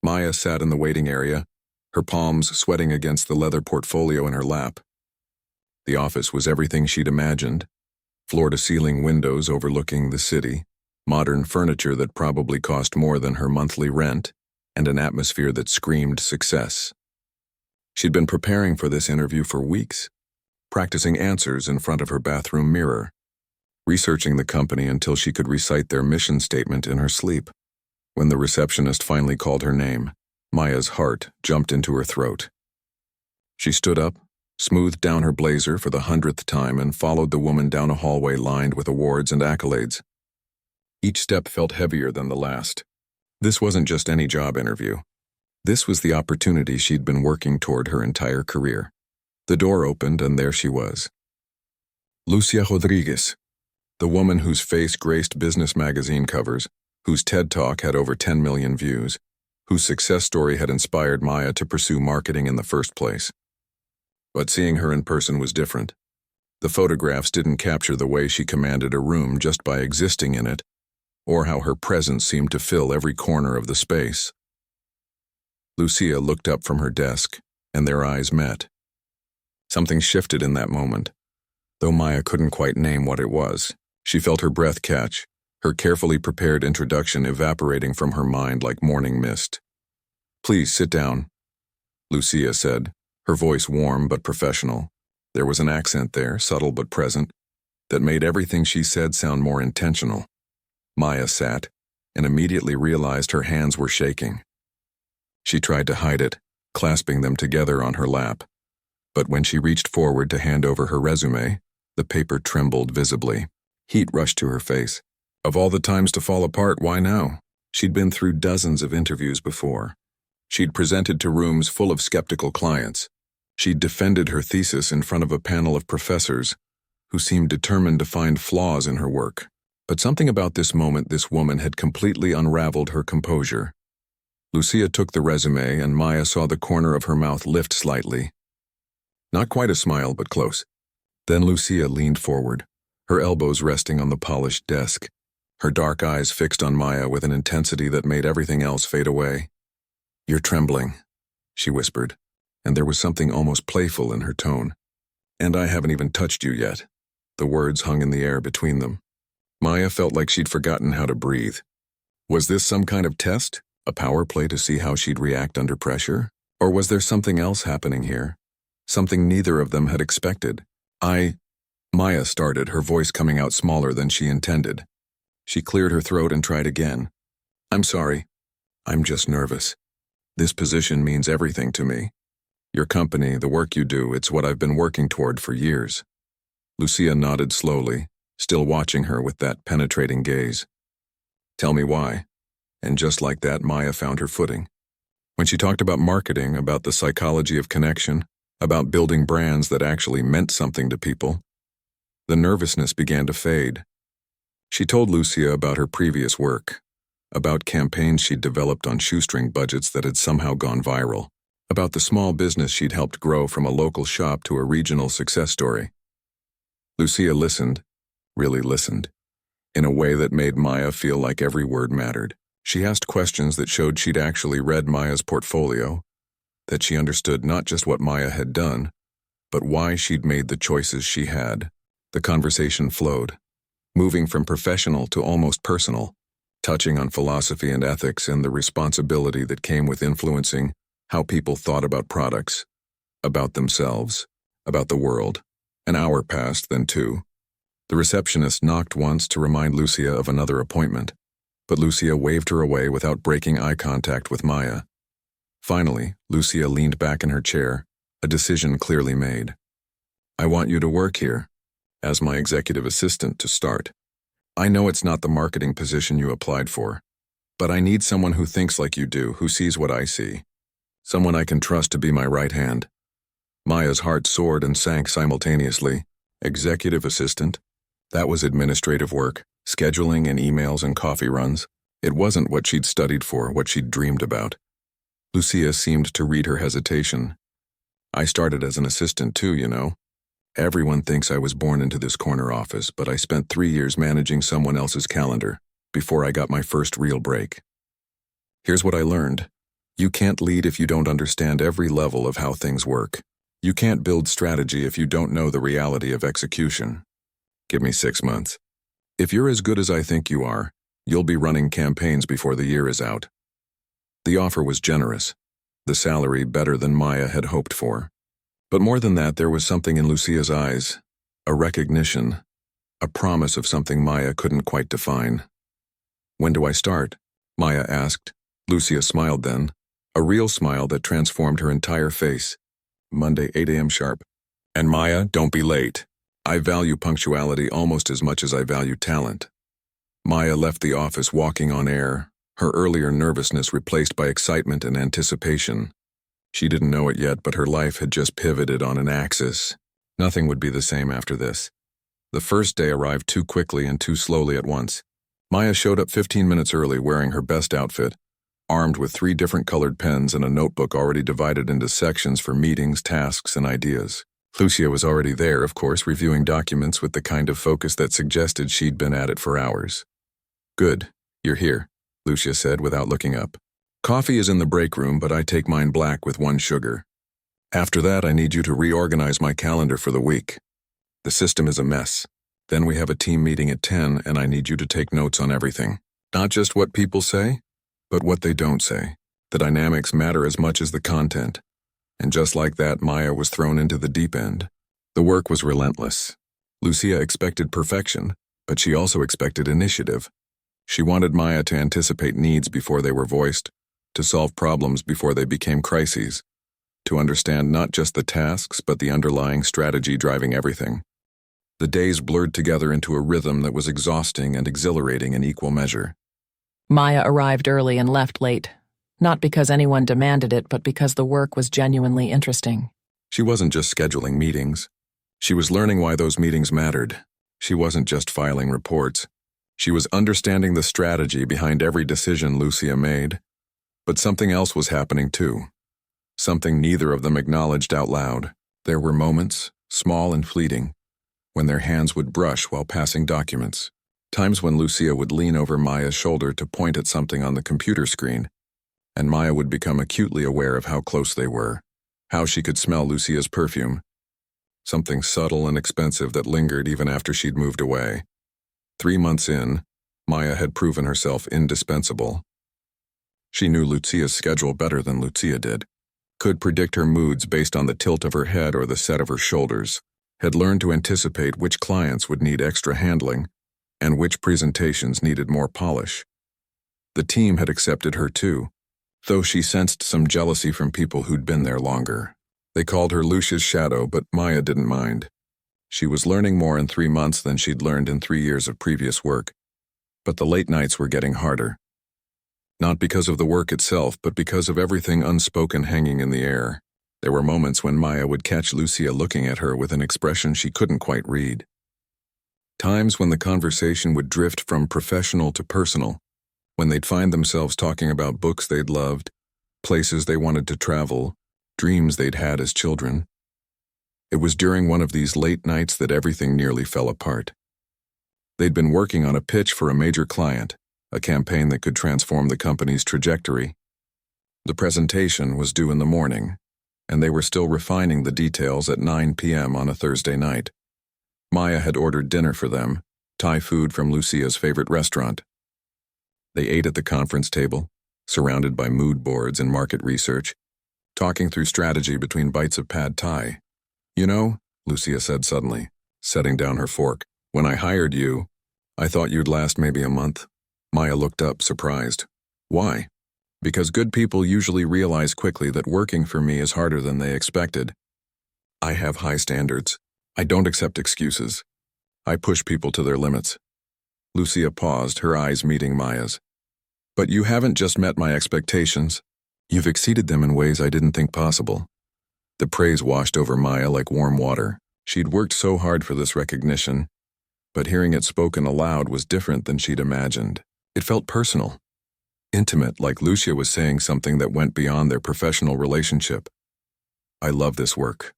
Maya sat in the waiting area, her palms sweating against the leather portfolio in her lap. The office was everything she'd imagined. Floor-to-ceiling windows overlooking the city, modern furniture that probably cost more than her monthly rent, and an atmosphere that screamed success. She'd been preparing for this interview for weeks, practicing answers in front of her bathroom mirror, researching the company until she could recite their mission statement in her sleep. When the receptionist finally called her name, Maya's heart jumped into her throat. She stood up, smoothed down her blazer for the 100th time, and followed the woman down a hallway lined with awards and accolades. Each step felt heavier than the last. This wasn't just any job interview. This was the opportunity she'd been working toward her entire career. The door opened, and there she was. Lucia Rodriguez, the woman whose face graced business magazine covers, whose TED Talk had over 10 million views, whose success story had inspired Maya to pursue marketing in the first place. But seeing her in person was different. The photographs didn't capture the way she commanded a room just by existing in it, or how her presence seemed to fill every corner of the space. Lucia looked up from her desk, and their eyes met. Something shifted in that moment. Though Maya couldn't quite name what it was, she felt her breath catch, her carefully prepared introduction evaporating from her mind like morning mist. "Please sit down," Lucia said, her voice warm but professional. There was an accent there, subtle but present, that made everything she said sound more intentional. Maya sat, and immediately realized her hands were shaking. She tried to hide it, clasping them together on her lap. But when she reached forward to hand over her resume, the paper trembled visibly. Heat rushed to her face. Of all the times to fall apart, why now? She'd been through dozens of interviews before. She'd presented to rooms full of skeptical clients. She'd defended her thesis in front of a panel of professors who seemed determined to find flaws in her work. But something about this moment, this woman had completely unraveled her composure. Lucia took the resume, and Maya saw the corner of her mouth lift slightly. Not quite a smile, but close. Then Lucia leaned forward, her elbows resting on the polished desk, her dark eyes fixed on Maya with an intensity that made everything else fade away. "You're trembling," she whispered, and there was something almost playful in her tone. "And I haven't even touched you yet." The words hung in the air between them. Maya felt like she'd forgotten how to breathe. Was this some kind of test, a power play to see how she'd react under pressure? Or was there something else happening here? Something neither of them had expected. Maya started, her voice coming out smaller than she intended. She cleared her throat and tried again. "I'm sorry. I'm just nervous. This position means everything to me. Your company, the work you do, it's what I've been working toward for years." Lucia nodded slowly, still watching her with that penetrating gaze. "Tell me why." And just like that, Maya found her footing. When she talked about marketing, about the psychology of connection, about building brands that actually meant something to people, the nervousness began to fade. She told Lucia about her previous work, about campaigns she'd developed on shoestring budgets that had somehow gone viral, about the small business she'd helped grow from a local shop to a regional success story. Lucia listened, really listened, in a way that made Maya feel like every word mattered. She asked questions that showed she'd actually read Maya's portfolio, that she understood not just what Maya had done, but why she'd made the choices she had. The conversation flowed, moving from professional to almost personal, touching on philosophy and ethics and the responsibility that came with influencing how people thought about products, about themselves, about the world. An hour passed, then two. The receptionist knocked once to remind Lucia of another appointment, but Lucia waved her away without breaking eye contact with Maya. Finally, Lucia leaned back in her chair, a decision clearly made. "I want you to work here, as my executive assistant to start. I know it's not the marketing position you applied for, but I need someone who thinks like you do, who sees what I see. Someone I can trust to be my right hand." Maya's heart soared and sank simultaneously. Executive assistant? That was administrative work, scheduling and emails and coffee runs. It wasn't what she'd studied for, what she'd dreamed about. Lucia seemed to read her hesitation. "I started as an assistant too, you know. Everyone thinks I was born into this corner office, but I spent 3 years managing someone else's calendar before I got my first real break. Here's what I learned. You can't lead if you don't understand every level of how things work. You can't build strategy if you don't know the reality of execution. Give me 6 months. If you're as good as I think you are, you'll be running campaigns before the year is out. The offer was generous, the salary better than Maya had hoped for. But more than that, there was something in Lucia's eyes, a recognition, a promise of something Maya couldn't quite define. When do I start? Maya asked. Lucia smiled then, a real smile that transformed her entire face. Monday, 8 a.m. sharp. And Maya, don't be late. I value punctuality almost as much as I value talent. Maya left the office walking on air, her earlier nervousness replaced by excitement and anticipation. She didn't know it yet, but her life had just pivoted on an axis. Nothing would be the same after this. The first day arrived too quickly and too slowly at once. Maya showed up 15 minutes early wearing her best outfit, armed with 3 different colored pens and a notebook already divided into sections for meetings, tasks, and ideas. Lucia was already there, of course, reviewing documents with the kind of focus that suggested she'd been at it for hours. Good, you're here, Lucia said without looking up. Coffee is in the break room, but I take mine black with 1 sugar. After that, I need you to reorganize my calendar for the week. The system is a mess. Then we have a team meeting at 10, and I need you to take notes on everything. Not just what people say, but what they don't say. The dynamics matter as much as the content. And just like that, Maya was thrown into the deep end. The work was relentless. Lucia expected perfection, but she also expected initiative. She wanted Maya to anticipate needs before they were voiced, to solve problems before they became crises, to understand not just the tasks but the underlying strategy driving everything. The days blurred together into a rhythm that was exhausting and exhilarating in equal measure. Maya arrived early and left late, not because anyone demanded it, but because the work was genuinely interesting. She wasn't just scheduling meetings. She was learning why those meetings mattered. She wasn't just filing reports. She was understanding the strategy behind every decision Lucia made. But something else was happening too. Something neither of them acknowledged out loud. There were moments, small and fleeting, when their hands would brush while passing documents. Times when Lucia would lean over Maya's shoulder to point at something on the computer screen, and Maya would become acutely aware of how close they were, how she could smell Lucia's perfume, something subtle and expensive that lingered even after she'd moved away. 3 months in, Maya had proven herself indispensable. She knew Lucia's schedule better than Lucia did, could predict her moods based on the tilt of her head or the set of her shoulders, had learned to anticipate which clients would need extra handling and which presentations needed more polish. The team had accepted her too, though she sensed some jealousy from people who'd been there longer. They called her Lucia's shadow, but Maya didn't mind. She was learning more in 3 months than she'd learned in 3 years of previous work, but the late nights were getting harder. Not because of the work itself, but because of everything unspoken hanging in the air. There were moments when Maya would catch Lucia looking at her with an expression she couldn't quite read. Times when the conversation would drift from professional to personal, when they'd find themselves talking about books they'd loved, places they wanted to travel, dreams they'd had as children. It was during one of these late nights that everything nearly fell apart. They'd been working on a pitch for a major client, a campaign that could transform the company's trajectory. The presentation was due in the morning, and they were still refining the details at 9 p.m. on a Thursday night. Maya had ordered dinner for them, Thai food from Lucia's favorite restaurant. They ate at the conference table, surrounded by mood boards and market research, talking through strategy between bites of pad Thai. You know, Lucia said suddenly, setting down her fork, when I hired you, I thought you'd last maybe a month. Maya looked up, surprised. Why? Because good people usually realize quickly that working for me is harder than they expected. I have high standards. I don't accept excuses. I push people to their limits. Lucia paused, her eyes meeting Maya's. But you haven't just met my expectations. You've exceeded them in ways I didn't think possible. The praise washed over Maya like warm water. She'd worked so hard for this recognition, but hearing it spoken aloud was different than she'd imagined. It felt personal, intimate, like Lucia was saying something that went beyond their professional relationship. I love this work,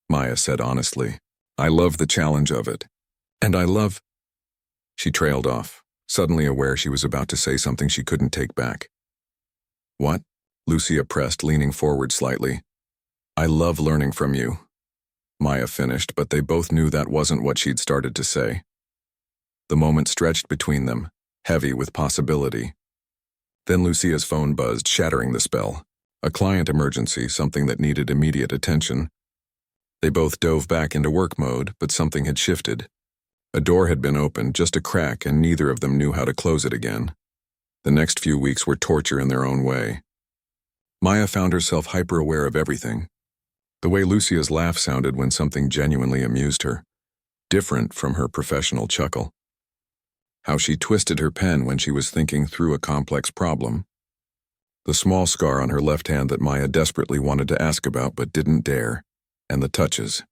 Maya said honestly. I love the challenge of it. And I love... She trailed off, suddenly aware she was about to say something she couldn't take back. What? Lucia pressed, leaning forward slightly. I love learning from you. Maya finished, but they both knew that wasn't what she'd started to say. The moment stretched between them, heavy with possibility. Then Lucia's phone buzzed, shattering the spell. A client emergency, something that needed immediate attention. They both dove back into work mode, but something had shifted. A door had been opened, just a crack, and neither of them knew how to close it again. The next few weeks were torture in their own way. Maya found herself hyper-aware of everything. The way Lucia's laugh sounded when something genuinely amused her, different from her professional chuckle. How she twisted her pen when she was thinking through a complex problem. The small scar on her left hand that Maya desperately wanted to ask about but didn't dare, and the touches.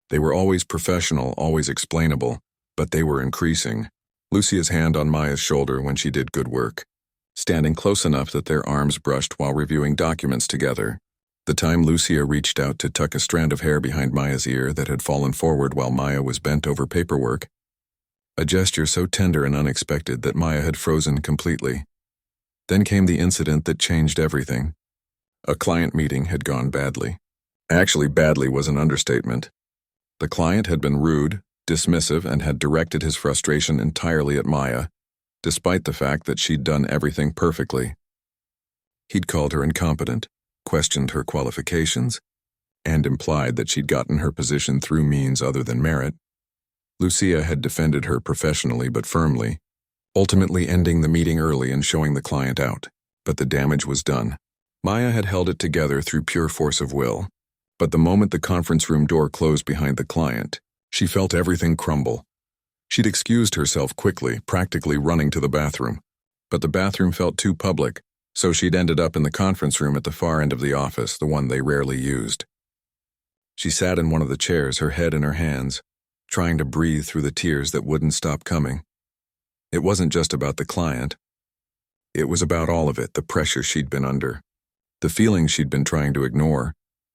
They were always professional, always explainable, but they were increasing. Lucia's hand on Maya's shoulder when she did good work, standing close enough that their arms brushed while reviewing documents together. The time Lucia reached out to tuck a strand of hair behind Maya's ear that had fallen forward while Maya was bent over paperwork. A gesture so tender and unexpected that Maya had frozen completely. Then came the incident that changed everything. A client meeting had gone badly. Actually, badly was an understatement. The client had been rude, dismissive, and had directed his frustration entirely at Maya, despite the fact that she'd done everything perfectly. He'd called her incompetent, questioned her qualifications, and implied that she'd gotten her position through means other than merit. Lucia had defended her professionally but firmly, ultimately ending the meeting early and showing the client out. But the damage was done. Maya had held it together through pure force of will. But the moment the conference room door closed behind the client, she felt everything crumble. She'd excused herself quickly, practically running to the bathroom. But the bathroom felt too public, so she'd ended up in the conference room at the far end of the office, the one they rarely used. She sat in one of the chairs, her head in her hands, trying to breathe through the tears that wouldn't stop coming. It wasn't just about the client. It was about all of it, the pressure she'd been under, the feelings she'd been trying to ignore,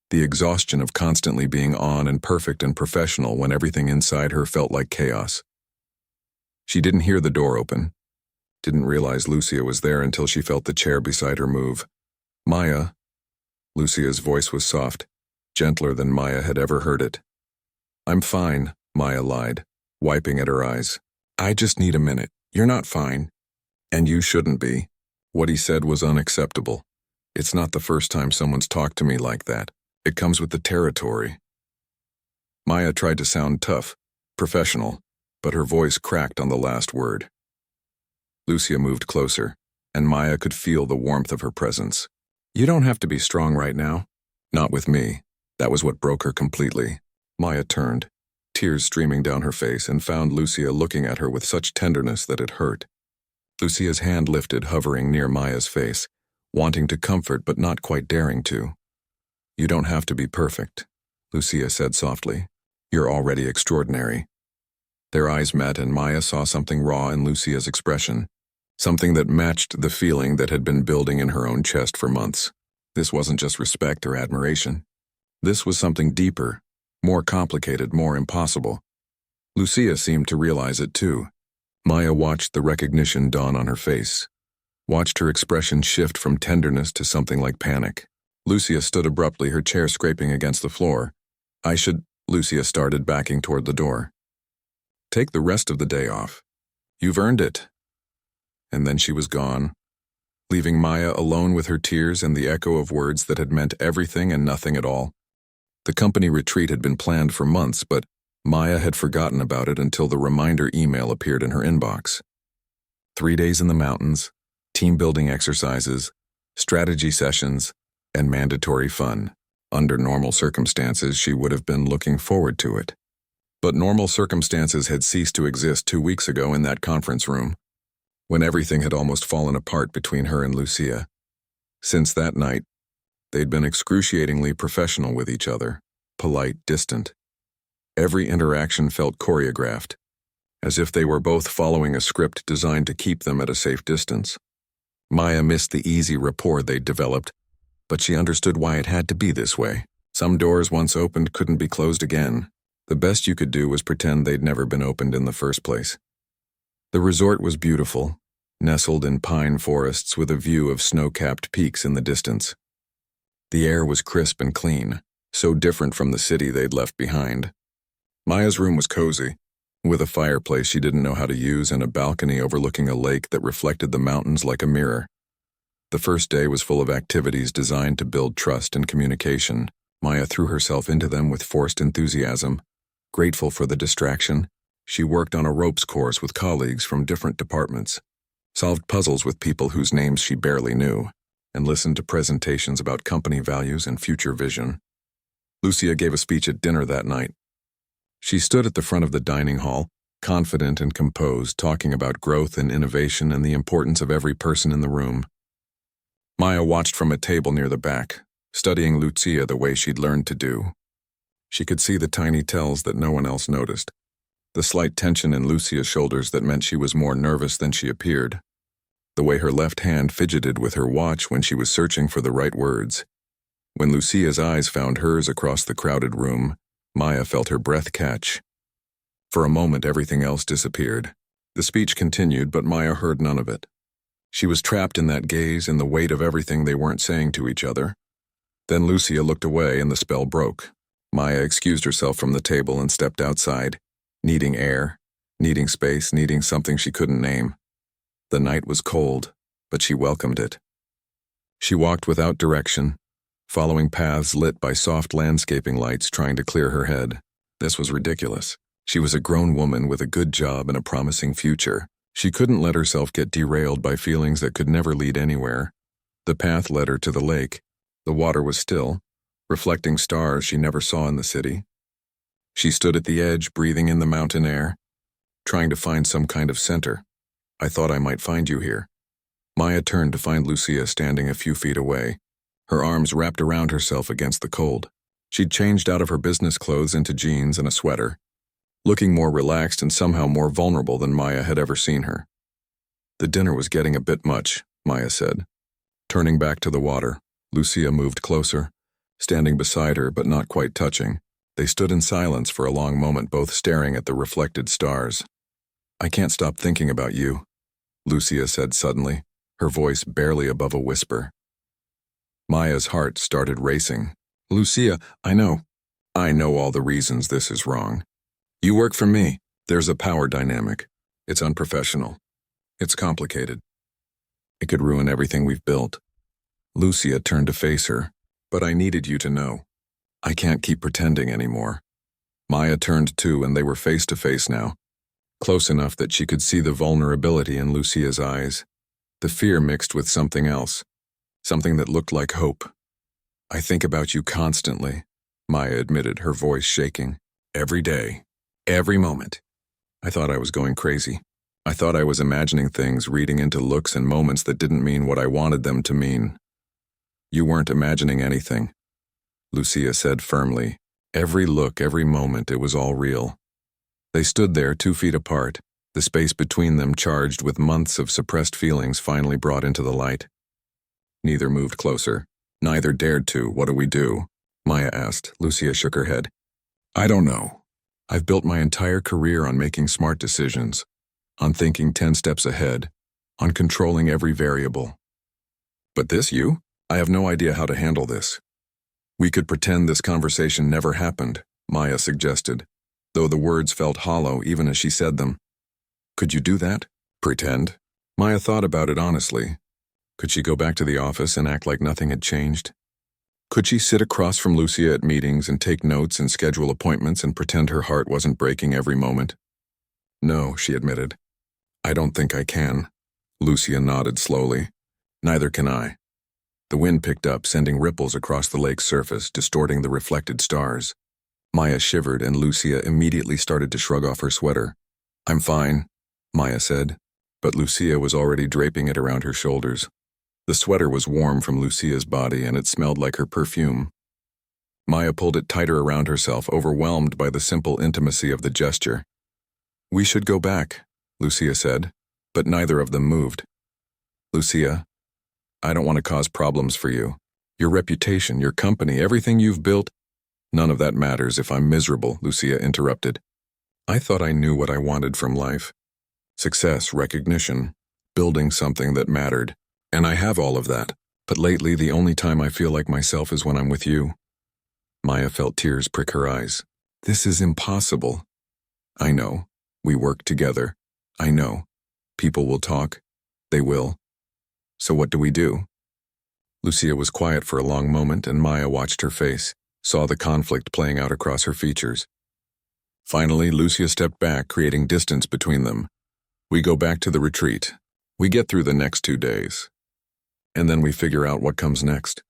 the exhaustion of constantly being on and perfect and professional when everything inside her felt like chaos. She didn't hear the door open, didn't realize Lucia was there until she felt the chair beside her move. Maya. Lucia's voice was soft, gentler than Maya had ever heard it. I'm fine, Maya lied, wiping at her eyes. I just need a minute. You're not fine. And you shouldn't be. What he said was unacceptable. It's not the first time someone's talked to me like that. It comes with the territory. Maya tried to sound tough, professional, but her voice cracked on the last word. Lucia moved closer, and Maya could feel the warmth of her presence. You don't have to be strong right now. Not with me. That was what broke her completely. Maya turned, tears streaming down her face, and found Lucia looking at her with such tenderness that it hurt. Lucia's hand lifted, hovering near Maya's face, wanting to comfort but not quite daring to. You don't have to be perfect, Lucia said softly. You're already extraordinary. Their eyes met, and Maya saw something raw in Lucia's expression, something that matched the feeling that had been building in her own chest for months. This wasn't just respect or admiration. This was something deeper, more complicated, more impossible. Lucia seemed to realize it too. Maya watched the recognition dawn on her face, watched her expression shift from tenderness to something like panic. Lucia stood abruptly, her chair scraping against the floor. Lucia started, backing toward the door. Take the rest of the day off. You've earned it. And then she was gone, leaving Maya alone with her tears and the echo of words that had meant everything and nothing at all. The company retreat had been planned for months, but Maya had forgotten about it until the reminder email appeared in her inbox. 3 days in the mountains, team-building exercises, strategy sessions, and mandatory fun. Under normal circumstances, she would have been looking forward to it. But normal circumstances had ceased to exist 2 weeks ago in that conference room, when everything had almost fallen apart between her and Lucia. Since that night, they'd been excruciatingly professional with each other, polite, distant. Every interaction felt choreographed, as if they were both following a script designed to keep them at a safe distance. Maya missed the easy rapport they'd developed, but she understood why it had to be this way. Some doors once opened couldn't be closed again. The best you could do was pretend they'd never been opened in the first place. The resort was beautiful, nestled in pine forests with a view of snow-capped peaks in the distance. The air was crisp and clean, so different from the city they'd left behind. Maya's room was cozy, with a fireplace she didn't know how to use and a balcony overlooking a lake that reflected the mountains like a mirror. The first day was full of activities designed to build trust and communication. Maya threw herself into them with forced enthusiasm. Grateful for the distraction, she worked on a ropes course with colleagues from different departments, solved puzzles with people whose names she barely knew, and listened to presentations about company values and future vision. Lucia gave a speech at dinner that night. She stood at the front of the dining hall, confident and composed, talking about growth and innovation and the importance of every person in the room. Maya watched from a table near the back, studying Lucia the way she'd learned to do. She could see the tiny tells that no one else noticed, the slight tension in Lucia's shoulders that meant she was more nervous than she appeared, the way her left hand fidgeted with her watch when she was searching for the right words. When Lucia's eyes found hers across the crowded room, Maya felt her breath catch. For a moment, everything else disappeared. The speech continued, but Maya heard none of it. She was trapped in that gaze and the weight of everything they weren't saying to each other. Then Lucia looked away and the spell broke. Maya excused herself from the table and stepped outside, needing air, needing space, needing something she couldn't name. The night was cold, but she welcomed it. She walked without direction, following paths lit by soft landscaping lights, trying to clear her head. This was ridiculous. She was a grown woman with a good job and a promising future. She couldn't let herself get derailed by feelings that could never lead anywhere. The path led her to the lake. The water was still, reflecting stars she never saw in the city. She stood at the edge, breathing in the mountain air, trying to find some kind of center. "I thought I might find you here." Maya turned to find Lucia standing a few feet away, her arms wrapped around herself against the cold. She'd changed out of her business clothes into jeans and a sweater, looking more relaxed and somehow more vulnerable than Maya had ever seen her. "The dinner was getting a bit much," Maya said. Turning back to the water, Lucia moved closer, standing beside her but not quite touching. They stood in silence for a long moment, both staring at the reflected stars. "I can't stop thinking about you," Lucia said suddenly, her voice barely above a whisper. Maya's heart started racing. "Lucia, I know all the reasons this is wrong. You work for me. There's a power dynamic. It's unprofessional. It's complicated. It could ruin everything we've built." Lucia turned to face her. "But I needed you to know. I can't keep pretending anymore." Maya turned too, and they were face to face now, close enough that she could see the vulnerability in Lucia's eyes, the fear mixed with something else, something that looked like hope. "I think about you constantly," Maya admitted, her voice shaking. "Every day. Every moment. I thought I was going crazy. I thought I was imagining things, reading into looks and moments that didn't mean what I wanted them to mean." "You weren't imagining anything," Lucia said firmly. "Every look, every moment, it was all real." They stood there 2 feet apart, the space between them charged with months of suppressed feelings finally brought into the light. Neither moved closer. Neither dared to. "What do we do?" Maya asked. Lucia shook her head. "I don't know. I've built my entire career on making smart decisions, on thinking 10 steps ahead, on controlling every variable. But you? I have no idea how to handle this." "We could pretend this conversation never happened," Maya suggested, though the words felt hollow even as she said them. "Could you do that? Pretend?" Maya thought about it honestly. Could she go back to the office and act like nothing had changed? Could she sit across from Lucia at meetings and take notes and schedule appointments and pretend her heart wasn't breaking every moment? "No," she admitted. "I don't think I can." Lucia nodded slowly. "Neither can I." The wind picked up, sending ripples across the lake's surface, distorting the reflected stars. Maya shivered, and Lucia immediately started to shrug off her sweater. "I'm fine," Maya said, but Lucia was already draping it around her shoulders. The sweater was warm from Lucia's body, and it smelled like her perfume. Maya pulled it tighter around herself, overwhelmed by the simple intimacy of the gesture. "We should go back," Lucia said, but neither of them moved. "Lucia, I don't want to cause problems for you. Your reputation, your company, everything you've built—" "None of that matters if I'm miserable," Lucia interrupted. "I thought I knew what I wanted from life. Success, recognition. building something that mattered. And I have all of that. But lately, the only time I feel like myself is when I'm with you. Maya felt tears prick her eyes. This is impossible. I know. We work together. I know. People will talk. They will. So what do we do? Lucia was quiet for a long moment, and Maya watched her face, saw the conflict playing out across her features. Finally, Lucia stepped back, creating distance between them. We go back to the retreat. We get through the next 2 days. And then we figure out what comes next.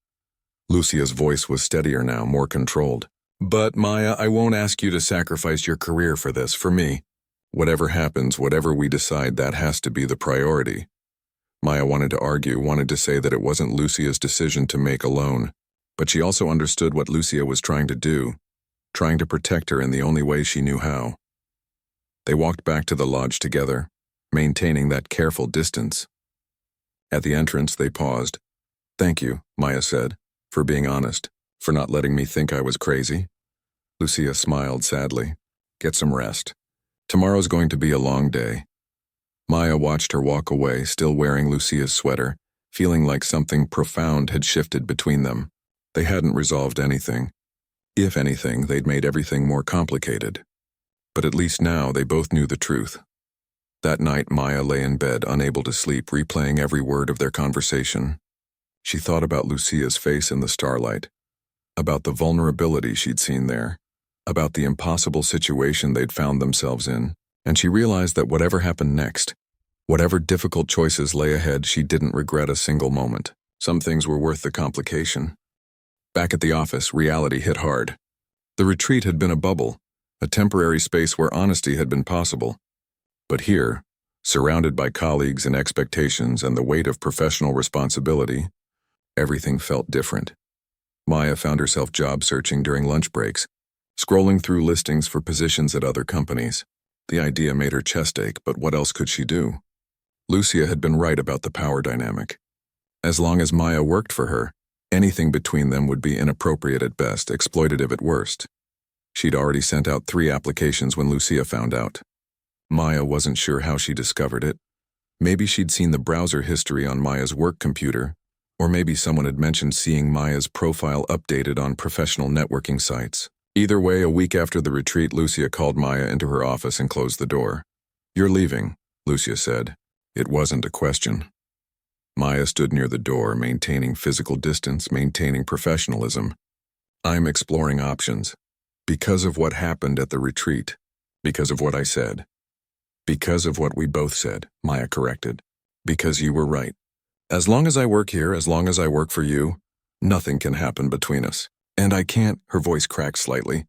Lucia's voice was steadier now, more controlled. But, Maya, I won't ask you to sacrifice your career for this, for me. Whatever happens, whatever we decide, that has to be the priority. Maya wanted to argue, wanted to say that it wasn't Lucia's decision to make alone. But she also understood what Lucia was trying to do, trying to protect her in the only way she knew how. They walked back to the lodge together, maintaining that careful distance. At the entrance, they paused. Thank you, Maya said, for being honest, for not letting me think I was crazy. Lucia smiled sadly. Get some rest. Tomorrow's going to be a long day. Maya watched her walk away, still wearing Lucia's sweater, feeling like something profound had shifted between them. They hadn't resolved anything. If anything, they'd made everything more complicated. But at least now they both knew the truth. That night, Maya lay in bed, unable to sleep, replaying every word of their conversation. She thought about Lucia's face in the starlight, about the vulnerability she'd seen there, about the impossible situation they'd found themselves in, and she realized that whatever happened next, whatever difficult choices lay ahead, she didn't regret a single moment. Some things were worth the complication. Back at the office, reality hit hard. The retreat had been a bubble, a temporary space where honesty had been possible. But here, surrounded by colleagues and expectations and the weight of professional responsibility, everything felt different. Maya found herself job searching during lunch breaks, scrolling through listings for positions at other companies. The idea made her chest ache, but what else could she do? Lucia had been right about the power dynamic. As long as Maya worked for her, anything between them would be inappropriate at best, exploitative at worst. She'd already sent out 3 applications when Lucia found out. Maya wasn't sure how she discovered it. Maybe she'd seen the browser history on Maya's work computer, or maybe someone had mentioned seeing Maya's profile updated on professional networking sites. Either way, a week after the retreat, Lucia called Maya into her office and closed the door. You're leaving, Lucia said. It wasn't a question. Maya stood near the door, maintaining physical distance, maintaining professionalism. I'm exploring options. Because of what happened at the retreat. Because of what I said. Because of what we both said, Maya corrected. Because you were right. As long as I work here, as long as I work for you, nothing can happen between us. And I can't, her voice cracked slightly.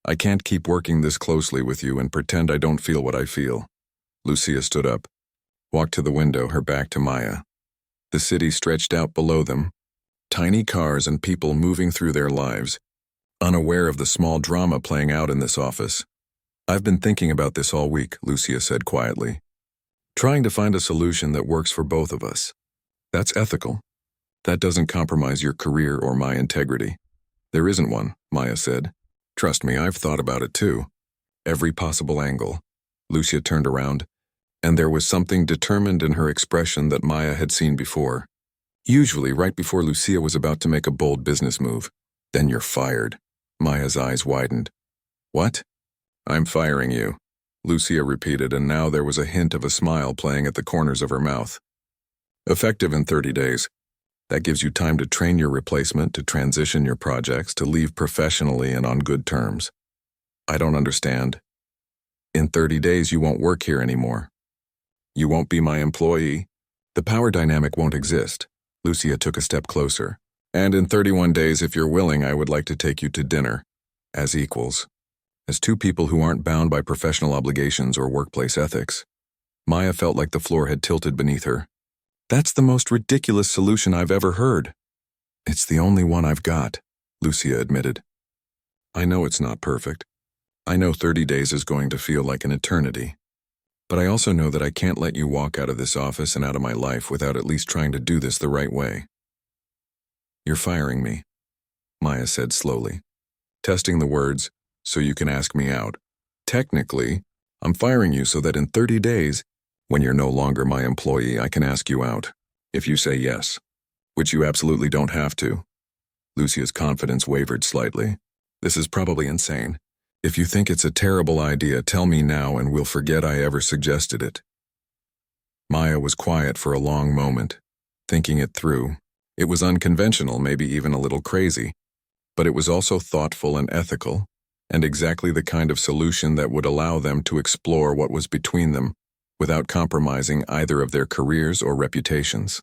I can't keep working this closely with you and pretend I don't feel what I feel. Lucia stood up, walked to the window, her back to Maya. The city stretched out below them, tiny cars and people moving through their lives, unaware of the small drama playing out in this office. I've been thinking about this all week, Lucia said quietly. Trying to find a solution that works for both of us. That's ethical. That doesn't compromise your career or my integrity. There isn't one, Maya said. Trust me, I've thought about it too. Every possible angle. Lucia turned around, and there was something determined in her expression that Maya had seen before. Usually, right before Lucia was about to make a bold business move. Then you're fired. Maya's eyes widened. What? I'm firing you, Lucia repeated, and now there was a hint of a smile playing at the corners of her mouth. Effective in 30 days. That gives you time to train your replacement, to transition your projects, to leave professionally and on good terms. I don't understand. In 30 days, you won't work here anymore. You won't be my employee. The power dynamic won't exist. Lucia took a step closer. And in 31 days, if you're willing, I would like to take you to dinner. As equals. As 2 people who aren't bound by professional obligations or workplace ethics. Maya felt like the floor had tilted beneath her. That's the most ridiculous solution I've ever heard. It's the only one I've got, Lucia admitted. I know it's not perfect. I know 30 days is going to feel like an eternity. But I also know that I can't let you walk out of this office and out of my life without at least trying to do this the right way. You're firing me, Maya said slowly, testing the words, so you can ask me out. Technically, I'm firing you so that in 30 days, When you're no longer my employee, I can ask you out. If you say yes, which you absolutely don't have to. Lucia's confidence wavered slightly. This is probably insane. If you think it's a terrible idea, tell me now and we'll forget I ever suggested it. Maya was quiet for a long moment, thinking it through. It was unconventional, maybe even a little crazy, but it was also thoughtful and ethical, and exactly the kind of solution that would allow them to explore what was between them without compromising either of their careers or reputations.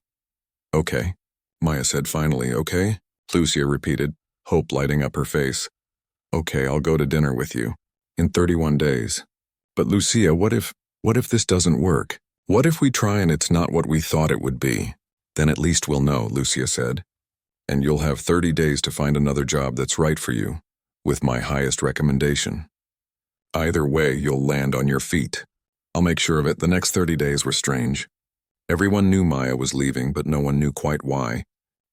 Okay, Maya said finally. Okay? Lucia repeated, hope lighting up her face. Okay, I'll go to dinner with you. In 31 days. But Lucia, what if this doesn't work? What if we try and it's not what we thought it would be? Then at least we'll know, Lucia said. And you'll have 30 days to find another job that's right for you, with my highest recommendation. Either way, you'll land on your feet. I'll make sure of it. The next 30 days were strange. Everyone knew Maya was leaving, but no one knew quite why.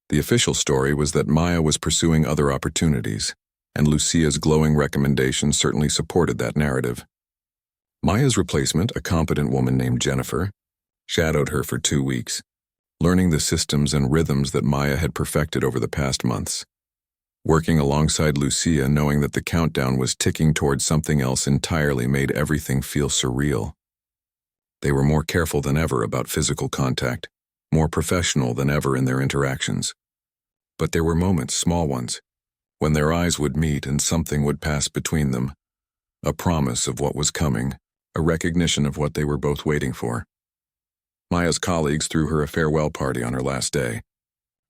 The official story was that Maya was pursuing other opportunities, and Lucia's glowing recommendation certainly supported that narrative. Maya's replacement, a competent woman named Jennifer, shadowed her for 2 weeks, learning the systems and rhythms that Maya had perfected over the past months. Working alongside Lucia, knowing that the countdown was ticking towards something else entirely made everything feel surreal. They were more careful than ever about physical contact, more professional than ever in their interactions. But there were moments, small ones, when their eyes would meet and something would pass between them, a promise of what was coming, a recognition of what they were both waiting for. Maya's colleagues threw her a farewell party on her last day.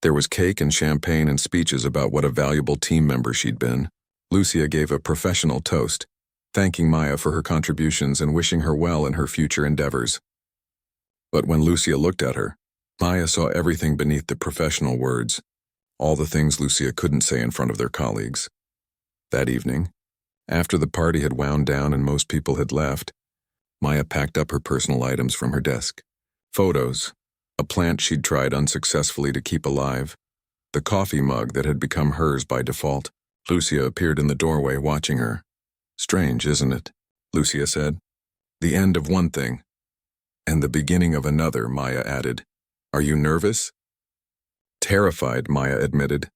There was cake and champagne and speeches about what a valuable team member she'd been. Lucia gave a professional toast, thanking Maya for her contributions and wishing her well in her future endeavors. But when Lucia looked at her, Maya saw everything beneath the professional words, all the things Lucia couldn't say in front of their colleagues. That evening, after the party had wound down and most people had left, Maya packed up her personal items from her desk. Photos, a plant she'd tried unsuccessfully to keep alive, the coffee mug that had become hers by default. Lucia appeared in the doorway watching her. Strange, isn't it? Lucia said. The end of one thing, and the beginning of another, Maya added. Are you nervous? Terrified, Maya admitted.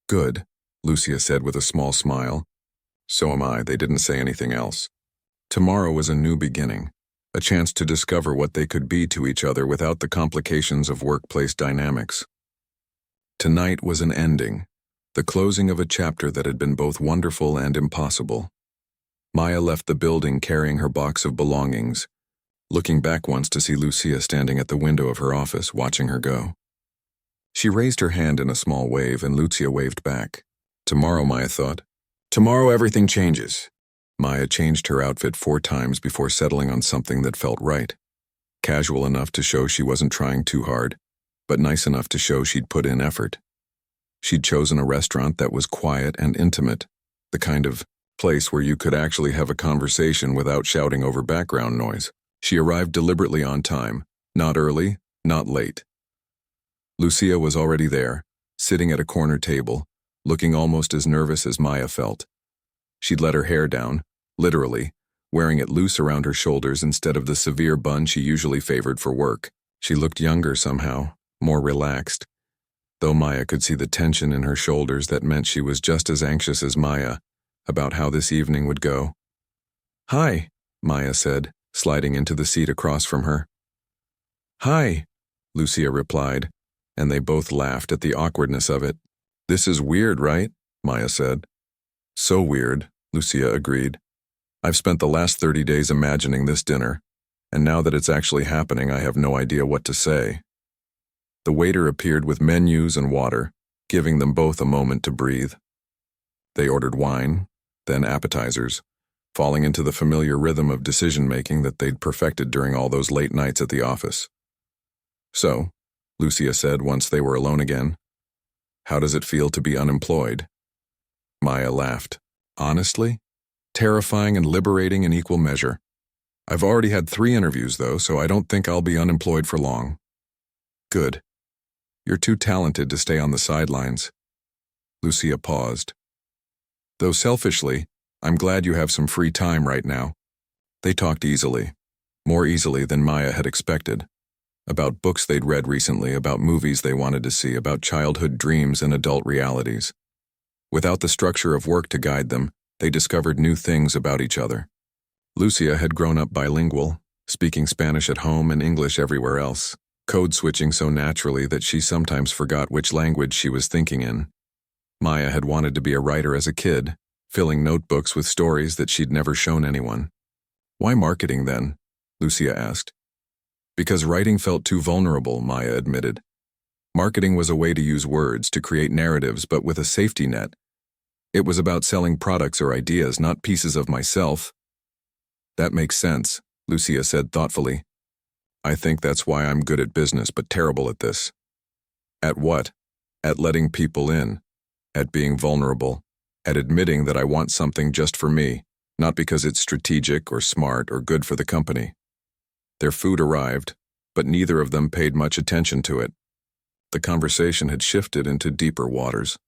Good, Lucia said with a small smile. So am I. They didn't say anything else. Tomorrow was a new beginning, a chance to discover what they could be to each other without the complications of workplace dynamics. Tonight was an ending, the closing of a chapter that had been both wonderful and impossible. Maya left the building carrying her box of belongings, looking back once to see Lucia standing at the window of her office watching her go. She raised her hand in a small wave and Lucia waved back. Tomorrow, Maya thought. Tomorrow everything changes. Maya changed her outfit 4 times before settling on something that felt right. Casual enough to show she wasn't trying too hard, but nice enough to show she'd put in effort. She'd chosen a restaurant that was quiet and intimate, the kind of place where you could actually have a conversation without shouting over background noise. She arrived deliberately on time, not early, not late. Lucia was already there, sitting at a corner table, looking almost as nervous as Maya felt. She'd let her hair down, literally, wearing it loose around her shoulders instead of the severe bun she usually favored for work. She looked younger somehow, more relaxed, though Maya could see the tension in her shoulders that meant she was just as anxious as Maya about how this evening would go. Hi, Maya said, sliding into the seat across from her. Hi, Lucia replied, and they both laughed at the awkwardness of it. This is weird, right? Maya said. So weird, Lucia agreed. I've spent the last 30 days imagining this dinner, and now that it's actually happening, I have no idea what to say. The waiter appeared with menus and water, giving them both a moment to breathe. They ordered wine, then appetizers, falling into the familiar rhythm of decision-making that they'd perfected during all those late nights at the office. So, Lucia said once they were alone again, how does it feel to be unemployed? Maya laughed. Honestly? Terrifying and liberating in equal measure. I've already had 3 interviews, though, so I don't think I'll be unemployed for long. Good. You're too talented to stay on the sidelines. Lucia paused. Though selfishly, I'm glad you have some free time right now. They talked easily. more easily than Maya had expected. About books they'd read recently, about movies they wanted to see, about childhood dreams and adult realities. Without the structure of work to guide them, they discovered new things about each other. Lucia had grown up bilingual, speaking Spanish at home and English everywhere else, code switching so naturally that she sometimes forgot which language she was thinking in. Maya had wanted to be a writer as a kid, filling notebooks with stories that she'd never shown anyone. Why marketing then? Lucia asked. Because writing felt too vulnerable, Maya admitted. Marketing was a way to use words to create narratives, but with a safety net. It was about selling products or ideas, not pieces of myself. That makes sense, Lucia said thoughtfully. I think that's why I'm good at business but terrible at this. At what? At letting people in. At being vulnerable. At admitting that I want something just for me, not because it's strategic or smart or good for the company. Their food arrived, but neither of them paid much attention to it. The conversation had shifted into deeper waters,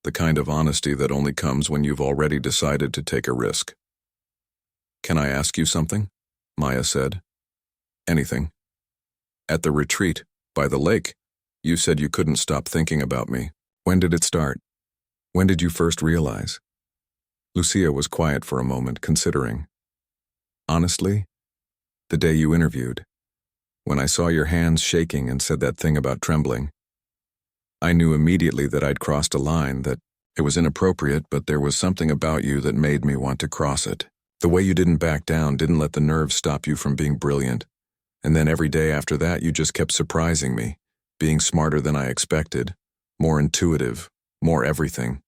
the kind of honesty that only comes when you've already decided to take a risk. Can I ask you something? Maya said. Anything. At the retreat, by the lake, you said you couldn't stop thinking about me. When did it start? When did you first realize? Lucia was quiet for a moment, considering. Honestly, the day you interviewed, when I saw your hands shaking and said that thing about trembling. I knew immediately that I'd crossed a line, that it was inappropriate, but there was something about you that made me want to cross it. The way you didn't back down, didn't let the nerves stop you from being brilliant. And then every day after that, you just kept surprising me, being smarter than I expected, more intuitive, more everything.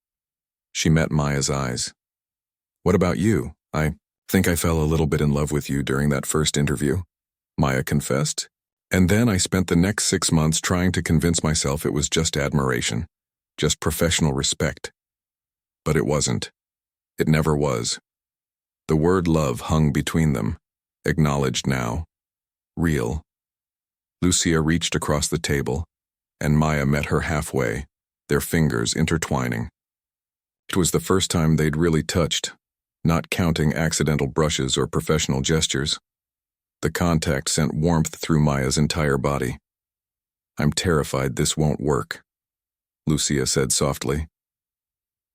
She met Maya's eyes. What about you? I think I fell a little bit in love with you during that first interview, Maya confessed. And then I spent the next 6 months trying to convince myself it was just admiration, just professional respect. But it wasn't. It never was. The word love hung between them, acknowledged now, real. Lucia reached across the table, and Maya met her halfway, their fingers intertwining. It was the first time they'd really touched, not counting accidental brushes or professional gestures. The contact sent warmth through Maya's entire body. I'm terrified this won't work, Lucia said softly.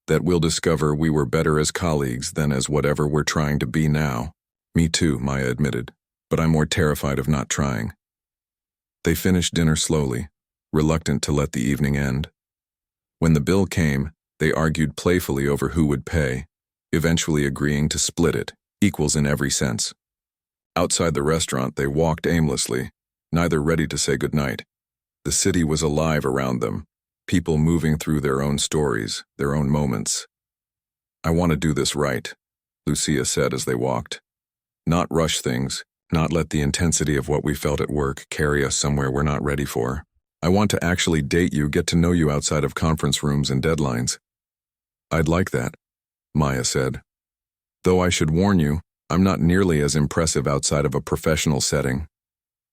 That we'll discover we were better as colleagues than as whatever we're trying to be now. Me too, Maya admitted, but I'm more terrified of not trying. They finished dinner slowly, reluctant to let the evening end. When the bill came, they argued playfully over who would pay, eventually agreeing to split it, equals in every sense. Outside the restaurant, they walked aimlessly, neither ready to say goodnight. The city was alive around them, people moving through their own stories, their own moments. I want to do this right, Lucia said as they walked. Not rush things, not let the intensity of what we felt at work carry us somewhere we're not ready for. I want to actually date you, get to know you outside of conference rooms and deadlines. I'd like that, Maya said. Though I should warn you, I'm not nearly as impressive outside of a professional setting.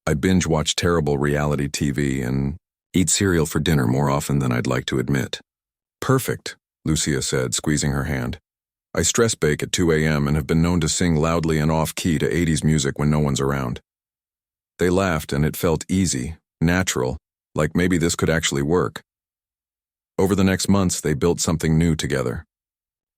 I binge-watch terrible reality TV and eat cereal for dinner more often than I'd like to admit. Perfect, Lucia said, squeezing her hand. I stress bake at 2 a.m. and have been known to sing loudly and off-key to 80s music when no one's around. They laughed and it felt easy, natural, like maybe this could actually work. Over the next months, they built something new together.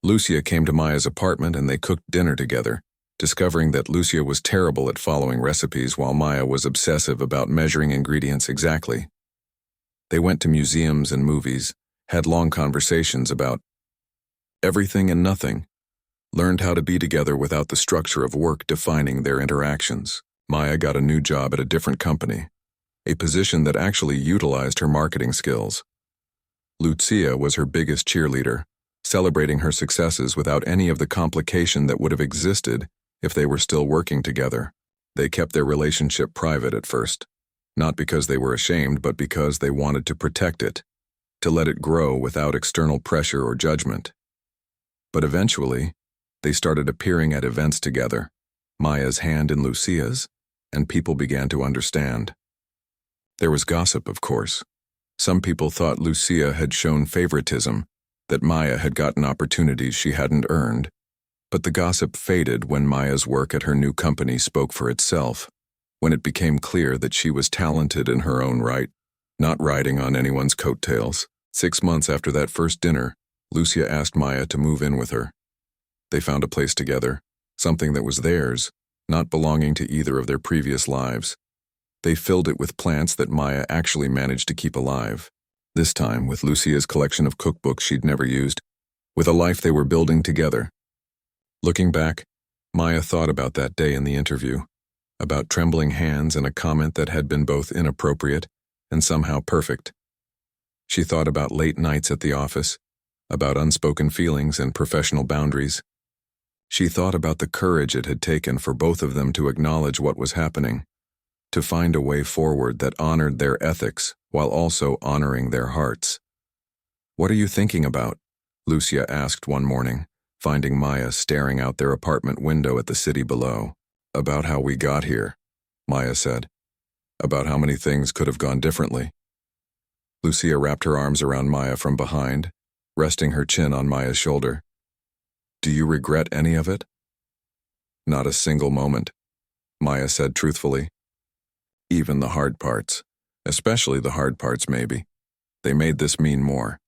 Lucia came to Maya's apartment and they cooked dinner together, discovering that Lucia was terrible at following recipes while Maya was obsessive about measuring ingredients exactly. They went to museums and movies, had long conversations about everything and nothing, learned how to be together without the structure of work defining their interactions. Maya got a new job at a different company, a position that actually utilized her marketing skills. Lucia was her biggest cheerleader, celebrating her successes without any of the complication that would have existed if they were still working together. They kept their relationship private at first, not because they were ashamed, but because they wanted to protect it, to let it grow without external pressure or judgment. But eventually, they started appearing at events together, Maya's hand in Lucia's, and people began to understand. There was gossip, of course. Some people thought Lucia had shown favoritism, that Maya had gotten opportunities she hadn't earned. But the gossip faded when Maya's work at her new company spoke for itself. when it became clear that she was talented in her own right, not riding on anyone's coattails. 6 months after that first dinner, Lucia asked Maya to move in with her. They found a place together, something that was theirs, not belonging to either of their previous lives. They filled it with plants that Maya actually managed to keep alive, this time with Lucia's collection of cookbooks she'd never used, with a life they were building together. Looking back, Maya thought about that day in the interview, about trembling hands and a comment that had been both inappropriate and somehow perfect. She thought about late nights at the office, about unspoken feelings and professional boundaries. She thought about the courage it had taken for both of them to acknowledge what was happening, to find a way forward that honored their ethics while also honoring their hearts. "What are you thinking about?" Lucia asked one morning, finding Maya staring out their apartment window at the city below. "About how we got here," Maya said. "About how many things could have gone differently." Lucia wrapped her arms around Maya from behind, resting her chin on Maya's shoulder. "Do you regret any of it?" "Not a single moment," Maya said truthfully. "Even the hard parts, especially the hard parts maybe. They made this mean more."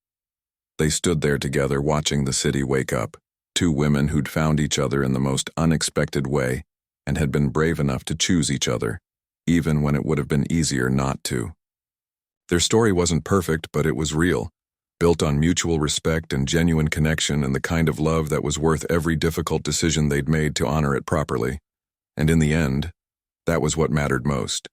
They stood there together watching the city wake up, two women who'd found each other in the most unexpected way and had been brave enough to choose each other, even when it would have been easier not to. Their story wasn't perfect, but it was real, built on mutual respect and genuine connection and the kind of love that was worth every difficult decision they'd made to honor it properly. And in the end, that was what mattered most.